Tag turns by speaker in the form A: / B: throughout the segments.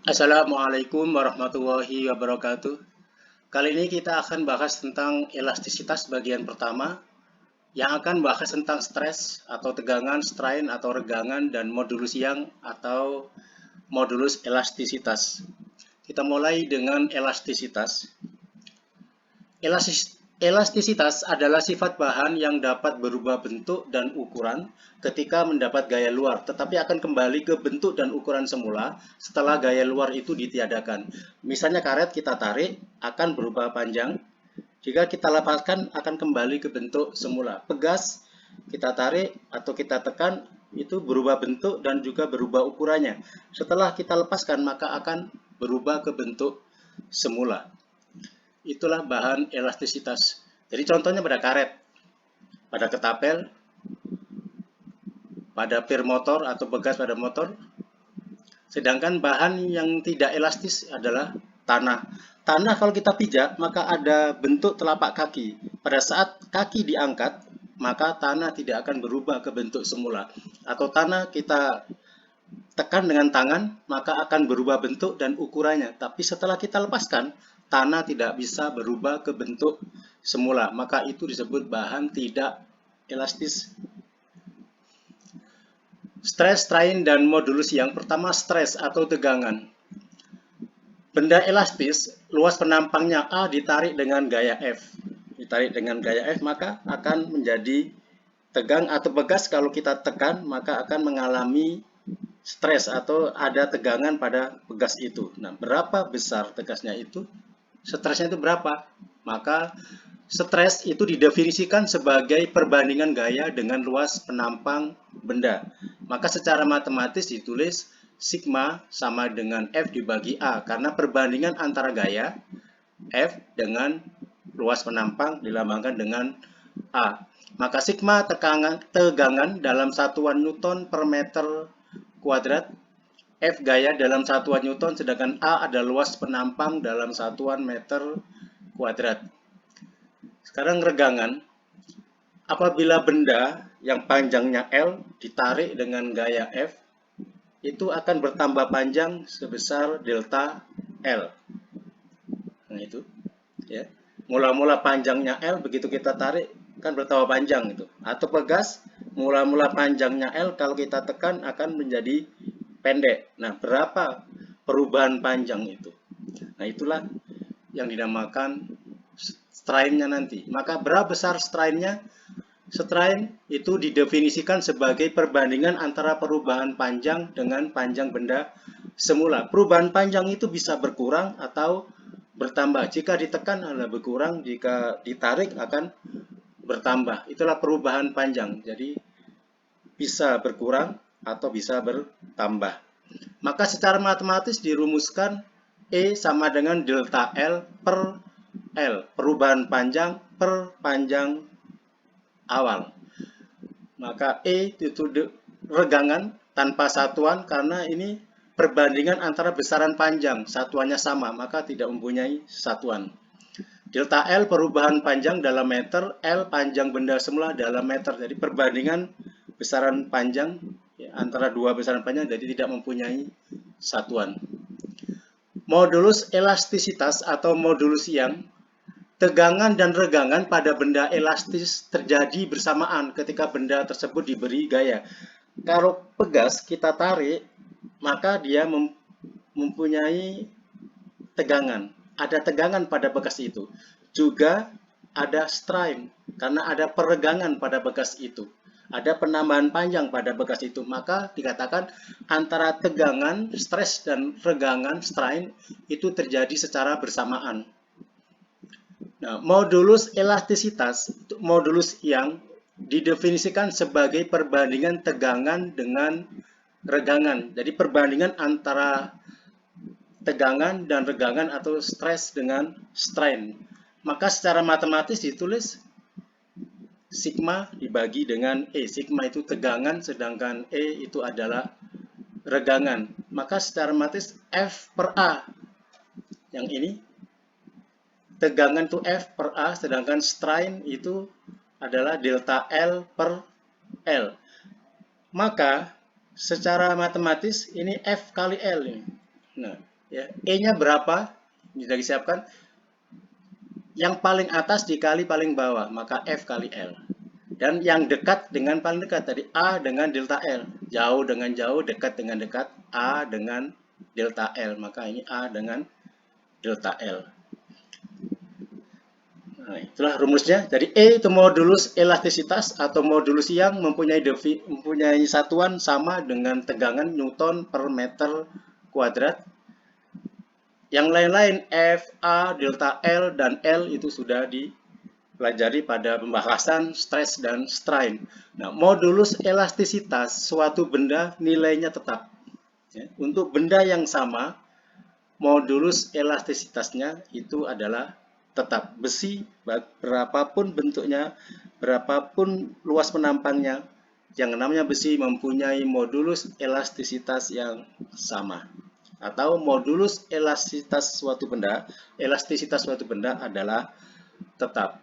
A: Assalamualaikum warahmatullahi wabarakatuh. Kali ini kita akan bahas tentang elastisitas bagian pertama, yang akan bahas tentang stres atau tegangan, strain atau regangan, dan modulus Young atau modulus elastisitas. Kita mulai dengan elastisitas. Elastisitas adalah sifat bahan yang dapat berubah bentuk dan ukuran ketika mendapat gaya luar, tetapi akan kembali ke bentuk dan ukuran semula setelah gaya luar itu ditiadakan. Misalnya karet kita tarik akan berubah panjang, jika kita lepaskan akan kembali ke bentuk semula. Pegas kita tarik atau kita tekan itu berubah bentuk dan juga berubah ukurannya. Setelah kita lepaskan maka akan berubah ke bentuk semula. Itulah bahan elastisitas. Jadi contohnya pada karet, pada ketapel, pada pir motor atau bekas pada motor. Sedangkan bahan yang tidak elastis adalah tanah. Tanah kalau kita pijak maka ada bentuk telapak kaki. Pada saat kaki diangkat maka tanah tidak akan berubah ke bentuk semula. Atau tanah kita tekan dengan tangan maka akan berubah bentuk dan ukurannya. Tapi setelah kita lepaskan, tanah tidak bisa berubah ke bentuk semula, maka itu disebut bahan tidak elastis. Stres, strain, dan modulus. Yang pertama, stres atau tegangan. Benda elastis, luas penampangnya A ditarik dengan gaya F. Ditarik dengan gaya F, maka akan menjadi tegang atau pegas. Kalau kita tekan, maka akan mengalami stres atau ada tegangan pada pegas itu. Nah, berapa besar tegasnya itu? Stresnya itu berapa? Maka stres itu didefinisikan sebagai perbandingan gaya dengan luas penampang benda. Maka secara matematis ditulis sigma sama dengan F dibagi A, karena perbandingan antara gaya F dengan luas penampang dilambangkan dengan A. Maka sigma tegangan dalam satuan Newton per meter kuadrat, F gaya dalam satuan Newton, sedangkan A adalah luas penampang dalam satuan meter kuadrat. Sekarang regangan. Apabila benda yang panjangnya L ditarik dengan gaya F, itu akan bertambah panjang sebesar delta L. Nah itu, ya. Mula-mula panjangnya L, begitu kita tarik kan bertambah panjang itu. Atau pegas, mula-mula panjangnya L, kalau kita tekan akan menjadi pendek. Nah, berapa perubahan panjang itu? Nah, itulah yang dinamakan strainnya nanti. Maka berapa besar strainnya? Strain itu didefinisikan sebagai perbandingan antara perubahan panjang dengan panjang benda semula. Perubahan panjang itu bisa berkurang atau bertambah. Jika ditekan adalah berkurang, jika ditarik akan bertambah. Itulah perubahan panjang. Jadi bisa berkurang atau bisa bertambah. Maka secara matematis dirumuskan E sama dengan delta L per L, perubahan panjang per panjang awal. Maka E itu regangan tanpa satuan, karena ini perbandingan antara besaran panjang, satuannya sama, maka tidak mempunyai satuan. Delta L perubahan panjang dalam meter, L panjang benda semula dalam meter. Jadi perbandingan besaran panjang ya, antara dua besaran panjang, jadi tidak mempunyai satuan. Modulus elastisitas atau modulus Young. Tegangan dan regangan pada benda elastis terjadi bersamaan ketika benda tersebut diberi gaya. Kalau pegas kita tarik, maka dia mempunyai tegangan. Ada tegangan pada bekas itu. Juga ada strain, karena ada peregangan pada bekas itu. Ada penambahan panjang pada bekas itu. Maka dikatakan antara tegangan, stres, dan regangan, strain, itu terjadi secara bersamaan. Nah, modulus elastisitas, modulus yang didefinisikan sebagai perbandingan tegangan dengan regangan. Jadi perbandingan antara tegangan dan regangan atau stres dengan strain. Maka secara matematis ditulis sigma dibagi dengan E. Sigma itu tegangan, sedangkan E itu adalah regangan. Maka secara matematis F per A. Yang ini tegangan itu F per A, sedangkan strain itu adalah delta L per L. Maka secara matematis ini F kali L ini. Nah, Ya, E-nya berapa? Sudah disiapkan. Yang paling atas dikali paling bawah, maka F kali L. Dan yang dekat dengan paling dekat tadi A dengan delta L. Jauh dengan jauh, dekat dengan dekat, A dengan delta L. Maka ini A dengan delta L. Nah, itulah rumusnya. Jadi E itu modulus elastisitas atau modulus yang mempunyai satuan sama dengan tegangan Newton per meter kuadrat. Yang lain-lain F, A, delta L, dan L itu sudah dipelajari pada pembahasan stress dan strain. Nah, modulus elastisitas suatu benda nilainya tetap. Ya, untuk benda yang sama, modulus elastisitasnya itu adalah tetap. Besi, berapapun bentuknya, berapapun luas penampangnya, yang namanya besi mempunyai modulus elastisitas yang sama. Atau modulus elastisitas suatu benda adalah tetap.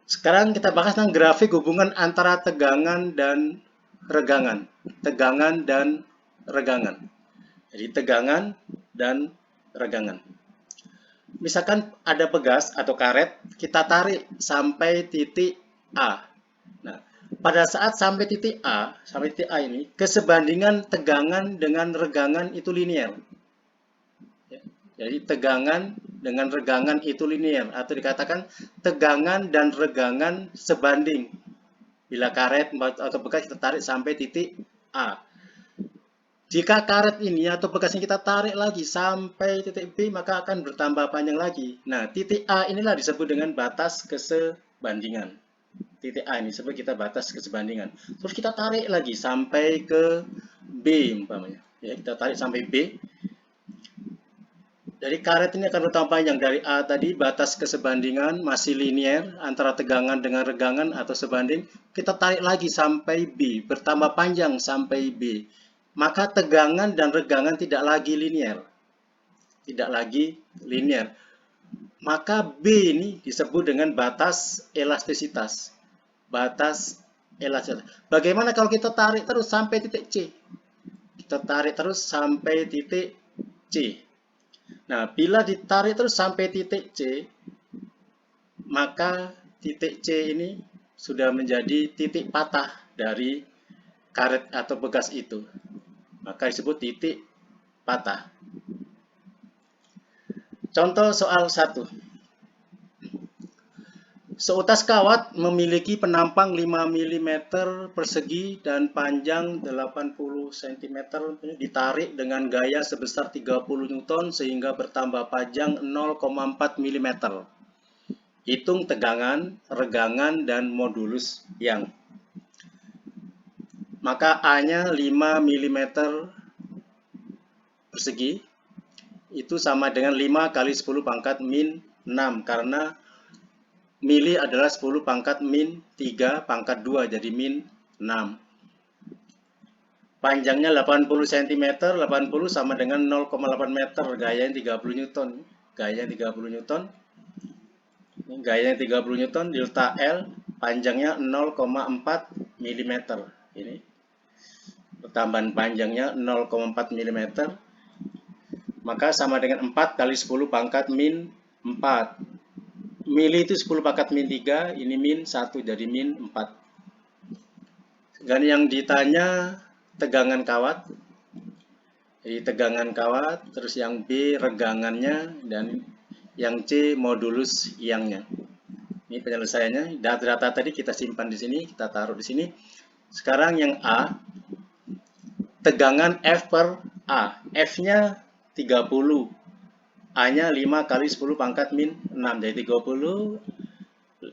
A: Sekarang kita bahas tentang grafik hubungan antara tegangan dan regangan. Tegangan dan regangan. Jadi tegangan dan regangan. Misalkan ada pegas atau karet, kita tarik sampai titik A. Nah, pada saat sampai titik A ini, kesebandingan tegangan dengan regangan itu linear. Jadi tegangan dengan regangan itu linear, atau dikatakan tegangan dan regangan sebanding. Bila karet atau bekas kita tarik sampai titik A. Jika karet ini atau bekas ini kita tarik lagi sampai titik B, maka akan bertambah panjang lagi. Nah, titik A inilah disebut dengan batas kesebandingan. Titik A ini disebut kita batas kesebandingan. Terus kita tarik lagi sampai ke B umpamanya. Ya, kita tarik sampai B. Jadi karet ini akan bertambah panjang. Dari A tadi batas kesebandingan masih linear antara tegangan dengan regangan atau sebanding. Kita tarik lagi sampai B, bertambah panjang sampai B. Maka tegangan dan regangan tidak lagi linear. Tidak lagi linear. Maka B ini disebut dengan batas elastisitas. Batas elastisitas. Bagaimana kalau kita tarik terus sampai titik C? Kita tarik terus sampai titik C. Nah, bila ditarik terus sampai titik C, maka titik C ini sudah menjadi titik patah dari karet atau bekas itu. Maka disebut titik patah. Contoh soal 1. Seutas kawat memiliki penampang 5 mm persegi dan panjang 80 cm ditarik dengan gaya sebesar 30 Newton sehingga bertambah panjang 0,4 mm. Hitung tegangan, regangan, dan modulus yang. Maka A-nya 5 mm persegi itu sama dengan 5 kali 10 pangkat min 6 karena mili adalah 10 pangkat min 3 pangkat 2 jadi min 6. Panjangnya 80 cm, 80 sama dengan 0,8 meter, gayanya 30 Newton. Gayanya 30 Newton. Ini gayanya 30 Newton, delta L panjangnya 0,4 mm. Ini pertambahan panjangnya 0,4 mm. Maka sama dengan 4 kali 10 pangkat min 4. Mili itu 10 pangkat min 3, ini min 1 jadi min 4. Dan yang ditanya tegangan kawat. Jadi tegangan kawat, terus yang B regangannya, dan yang C modulus iangnya. Ini penyelesaiannya. Data-data tadi kita simpan di sini, kita taruh di sini. Sekarang yang A, tegangan F per A. F-nya 30. A-nya 5 kali 10 pangkat min 6. Jadi 30.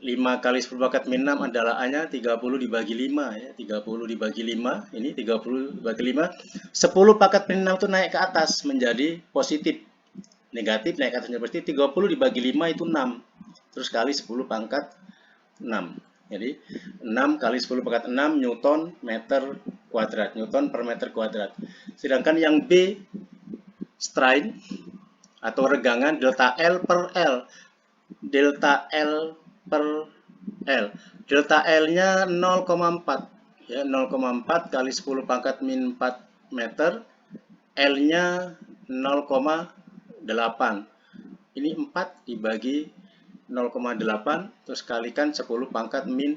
A: 5 kali 10 pangkat min 6 adalah A-nya 30 dibagi 5. Ya. 30 dibagi 5. Ini 30 dibagi 5. 10 pangkat min 6 itu naik ke atas menjadi positif. Negatif naik ke atas menjadi positif. 30 dibagi 5 itu 6. Terus kali 10 pangkat 6. Jadi 6 kali 10 pangkat 6 Newton meter kuadrat. Newton per meter kuadrat. Sedangkan yang B, strain atau regangan, delta L per L. Delta L per L. Delta L-nya 0,4. Ya, 0,4 kali 10 pangkat min 4 meter L-nya 0,8. Ini 4 dibagi 0,8, terus kalikan 10 pangkat min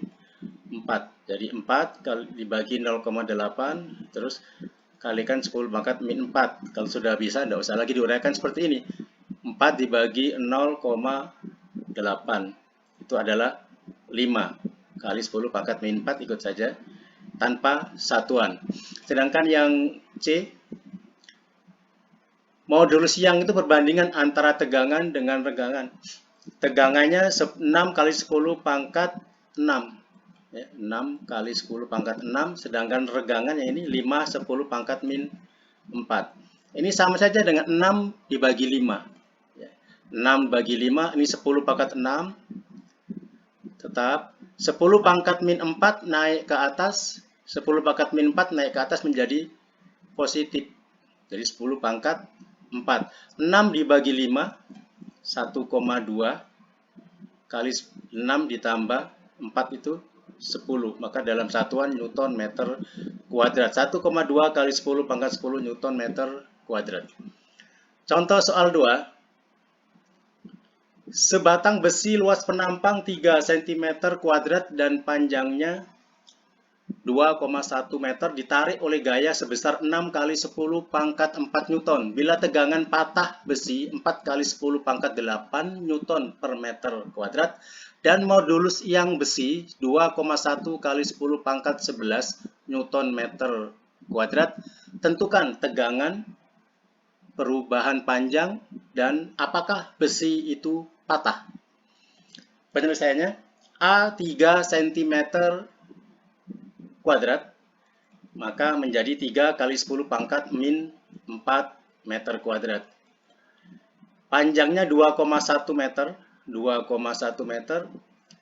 A: 4. Jadi 4 dibagi 0,8, terus kalikan 10 pangkat min 4. Kalau sudah bisa, tidak usah lagi diuraikan seperti ini. 4 dibagi 0,8. Itu adalah 5 kali 10 pangkat min 4, ikut saja, tanpa satuan. Sedangkan yang C, modulus yang itu perbandingan antara tegangan dengan regangan. Tegangannya 6 kali 10 pangkat 6. Ya, 6 kali 10 pangkat 6, sedangkan regangannya ini 5 10 pangkat min 4. Ini sama saja dengan 6 dibagi 5. Ya, 6 bagi 5, ini 10 pangkat 6. Tetap 10 pangkat min 4 naik ke atas, 10 pangkat min 4 naik ke atas menjadi positif. Jadi 10 pangkat 4. 6 dibagi 5, 1,2 kali 6 ditambah 4 itu 10. Maka dalam satuan Newton meter kuadrat. 1,2 kali 10 pangkat 10 Newton meter kuadrat. Contoh soal 2. Sebatang besi luas penampang 3 cm kuadrat dan panjangnya 2,1 meter ditarik oleh gaya sebesar 6 kali 10 pangkat 4 Newton. Bila tegangan patah besi 4 kali 10 pangkat 8 Newton per meter kuadrat dan modulus yang besi 2,1 kali 10 pangkat 11 Newton meter kuadrat, tentukan tegangan, perubahan panjang, dan apakah besi itu patah. Penyelesaiannya, A 3 cm kuadrat, maka menjadi 3 kali 10 pangkat min 4 meter kuadrat. Panjangnya 2,1 meter, 2,1 meter,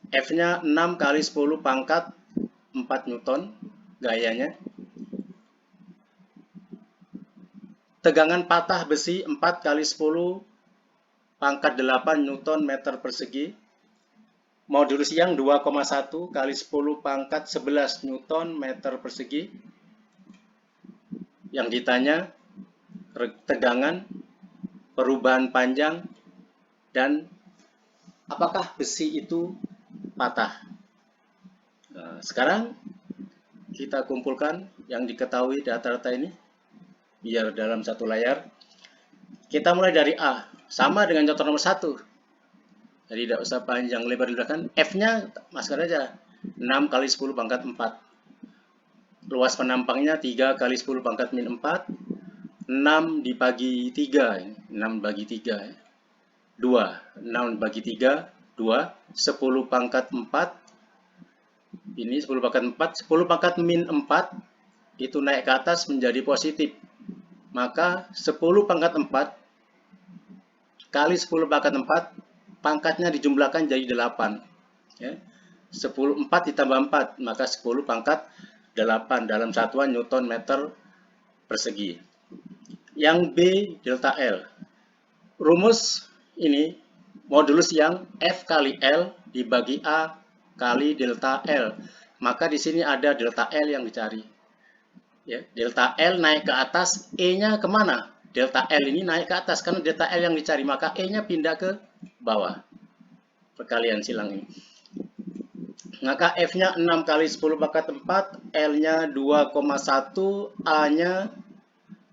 A: F-nya 6 kali 10 pangkat 4 Newton, gayanya. Tegangan patah besi 4 kali 10 pangkat 8 Newton meter persegi. Modulus yang 2,1 kali 10 pangkat 11 Newton meter persegi. Yang ditanya tegangan, perubahan panjang, dan apakah besi itu patah. Nah, sekarang kita kumpulkan yang diketahui data-data ini biar dalam satu layar. Kita mulai dari A, sama dengan contoh nomor 1. Jadi tidak usah panjang lebar di belakang. F-nya masukkan aja 6 kali 10 pangkat 4. Luas penampangnya 3 kali 10 pangkat min 4. 6 dibagi 3. 6 bagi 3. 2. 6 bagi 3. 2. 10 pangkat 4. Ini 10 pangkat 4. 10 pangkat min 4. Itu naik ke atas menjadi positif. Maka 10 pangkat 4 kali 10 pangkat 4. Pangkatnya dijumlahkan jadi 8. Ya. 4 ditambah 4, maka 10 pangkat 8 dalam satuan Newton meter persegi. Yang B, delta L. Rumus ini, modulus yang F kali L dibagi A kali delta L. Maka di sini ada delta L yang dicari. Ya, delta L naik ke atas, E-nya kemana? Delta L ini naik ke atas, karena delta L yang dicari, maka E-nya pindah ke bawah. Perkalian silang ini. Maka F-nya 6 kali 10 pangkat 4, L-nya 2,1, A-nya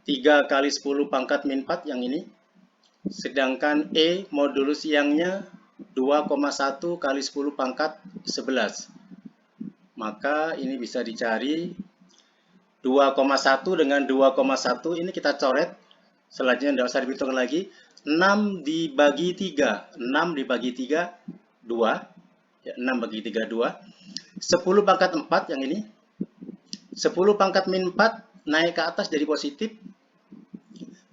A: 3 kali 10 pangkat min 4 yang ini. Sedangkan E modulus yang-nya 2,1 kali 10 pangkat 11. Maka ini bisa dicari 2,1 dengan 2,1 ini kita coret. Selanjutnya tidak usah dihitung lagi. 6 dibagi 3. 6 dibagi 3, 2. Ya, 6 bagi 3, 2. 10 pangkat 4 yang ini. 10 pangkat min 4 naik ke atas jadi positif.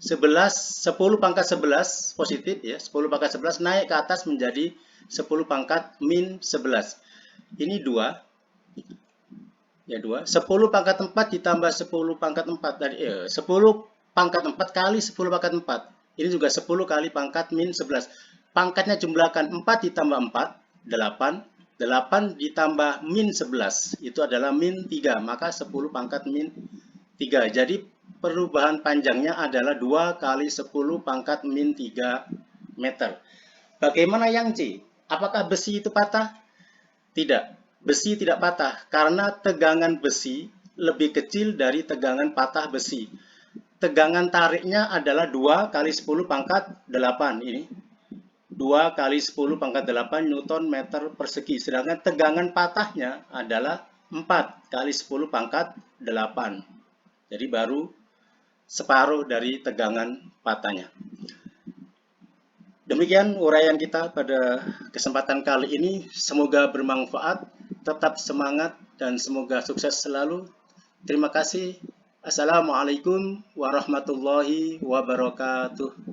A: 10 pangkat 11 positif ya. 10 pangkat 11 naik ke atas menjadi 10 pangkat min 11. Ini 2. Ya 2. 10 pangkat 4 ditambah 10 pangkat 4 dari 10 pangkat 4 kali 10 pangkat 4. Ini juga 10 kali pangkat min 11. Pangkatnya jumlahkan 4 ditambah 4, 8. 8 ditambah min 11, itu adalah min 3. Maka 10 pangkat min 3. Jadi perubahan panjangnya adalah 2 kali 10 pangkat min 3 meter. Bagaimana yang C? Apakah besi itu patah? Tidak, besi tidak patah karena tegangan besi lebih kecil dari tegangan patah besi. Tegangan tariknya adalah 2 kali 10 pangkat 8 ini. 2 kali 10 pangkat 8 Newton meter persegi. Sedangkan tegangan patahnya adalah 4 kali 10 pangkat 8. Jadi baru separuh dari tegangan patahnya. Demikian uraian kita pada kesempatan kali ini. Semoga bermanfaat, tetap semangat, dan semoga sukses selalu. Terima kasih. Assalamualaikum warahmatullahi wabarakatuh.